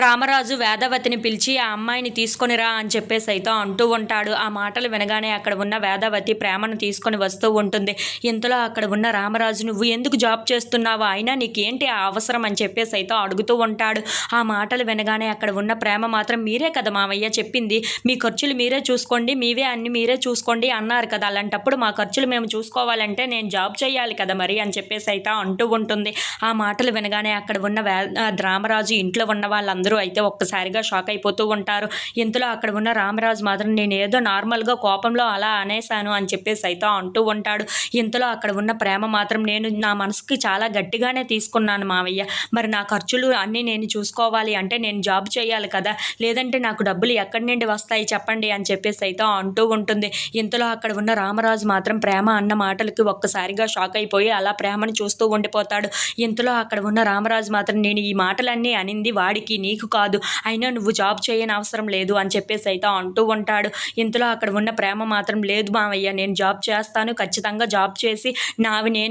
రామరాజు వేదవతిని పిలిచి ఆ అమ్మాయిని తీసుకొని రా అని చెప్పేసి అయితే అంటూ ఉంటాడు. ఆ మాటలు వినగానే అక్కడ ఉన్న వేదవతి ప్రేమను తీసుకొని వస్తూ ఉంటుంది. ఇంతలో అక్కడ ఉన్న రామరాజు, నువ్వు ఎందుకు జాబ్ చేస్తున్నావు, అయినా నీకేంటి ఆ అవసరం అని చెప్పేసి అయితే అడుగుతూ ఉంటాడు. ఆ మాటలు వినగానే అక్కడ ఉన్న ప్రేమ మాత్రం, మీరే కదా మావయ్య చెప్పింది, మీ ఖర్చులు మీరే చూసుకోండి, మీవే అన్ని మీరే చూసుకోండి అన్నారు కదా, అలాంటప్పుడు మా ఖర్చులు మేము చూసుకోవాలంటే నేను జాబ్ చేయాలి కదా మరి అని చెప్పేసి అయితే అంటూ ఉంటుంది. ఆ మాటలు వినగానే అక్కడ ఉన్న రామరాజు ఇంట్లో ఉన్న వాళ్ళందరూ అయితే ఒక్కసారిగా షాక్ అయిపోతూ ఉంటారు. ఇంతలో అక్కడ ఉన్న రామరాజు మాత్రం, నేను ఏదో నార్మల్గా కోపంలో అలా అనేశాను అని చెప్పేసి అయితే అంటూ ఉంటాడు. ఇంతలో అక్కడ ఉన్న ప్రేమ మాత్రం, నేను నా మనసుకి చాలా గట్టిగానే తీసుకున్నాను మావయ్య, మరి నా ఖర్చులు అన్నీ నేను చూసుకోవాలి అంటే నేను జాబ్ చేయాలి కదా, లేదంటే నాకు డబ్బులు ఎక్కడి నుండి వస్తాయి చెప్పండి అని చెప్పేసి అయితే అంటూ ఉంటుంది. ఇంతలో అక్కడ ఉన్న రామరాజు మాత్రం ప్రేమ అన్న మాటలకి ఒక్కసారిగా షాక్ అయిపోయి అలా ప్రేమను చూస్తూ ఉండిపోతాడు. ఇంతలో అక్కడ ఉన్న రామరాజు మాత్రం, నేను ఈ మాటలన్నీ అనింది వాడికి, నీకు కాదు, అయినా నువ్వు జాబ్ చేయని అవసరం లేదు అని చెప్పేసి అయితే అంటూ ఉంటాడు. ఇంతలో అక్కడ ఉన్న ప్రేమ మాత్రం, లేదు మావయ్య నేను జాబ్ చేస్తాను, ఖచ్చితంగా జాబ్ చేసి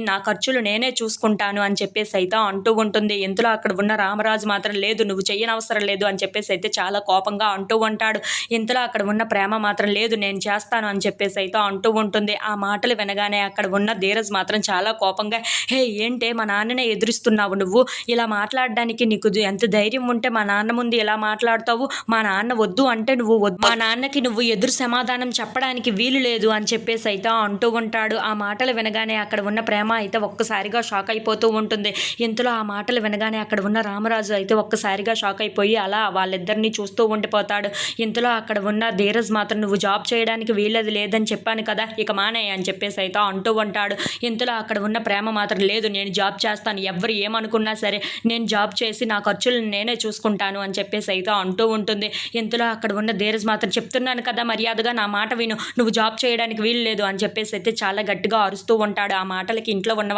నా ఖర్చులు నేనే చూసుకుంటాను అని చెప్పేసి అయితే అంటూ ఉంటుంది. ఇంతలో అక్కడ ఉన్న రామరాజు మాత్రం, లేదు నువ్వు చేయని అవసరం లేదు అని చెప్పేసి అయితే చాలా కోపంగా అంటూ ఉంటాడు. ఇంతలో అక్కడ ఉన్న ప్రేమ మాత్రం, లేదు నేను చేస్తాను అని చెప్పేసి అయితే అంటూ ఉంటుంది. ఆ మాటలు వినగానే అక్కడ ఉన్న ధీరజ్ మాత్రం చాలా కోపంగా, హే ఏంటే మా నాన్ననే ఎదురిస్తున్నావు, నువ్వు ఇలా మాట్లాడడానికి నీకు ఎంత ధైర్యం ఉంటే మా నాన్న ముందు ఎలా మాట్లాడతావు, మా నాన్న వద్దు అంటే నువ్వు వద్దు, మా నాన్నకి నువ్వు ఎదురు సమాధానం చెప్పడానికి వీలు లేదు అని చెప్పేసి అయితే అంటూ ఉంటాడు. ఆ మాటలు వినగానే అక్కడ ఉన్న ప్రేమ అయితే ఒక్కసారిగా షాక్ అయిపోతూ ఉంటుంది. ఇంతలో ఆ మాటలు వినగానే అక్కడ ఉన్న రామరాజు అయితే ఒక్కసారిగా షాక్ అయిపోయి అలా వాళ్ళిద్దరినీ చూస్తూ ఉండిపోతాడు. ఇంతలో అక్కడ ఉన్న ధీరజ్ మాత్రం, నువ్వు జాబ్ చేయడానికి వీలది లేదని చెప్పాను కదా, ఇక మానే అని చెప్పేసి అయితే అంటూ ఉంటాడు. ఇంతలో అక్కడ ఉన్న ప్రేమ మాత్రం, లేదు నేను జాబ్ చేస్తాను, ఎవరు ఏమనుకున్నా సరే నేను జాబ్ చేసి నా ఖర్చులను నేనే చూసుకుంటాను అని చెప్పేసి అయితే అంటూ ఉంటుంది. ఇంతలో అక్కడ ఉన్న ధీరజ్ మాత్రం, చెప్తున్నాను కదా మర్యాదగా నా మాట విను, నువ్వు జాబ్ చేయడానికి వీలు లేదు అని చెప్పేసి అయితే చాలా గట్టిగా అరుస్తూ ఉంటాడు. ఆ మాటలకి ఇంట్లో ఉన్న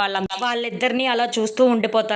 వాళ్ళిద్దరినీ అలా చూస్తూ ఉండిపోతారు.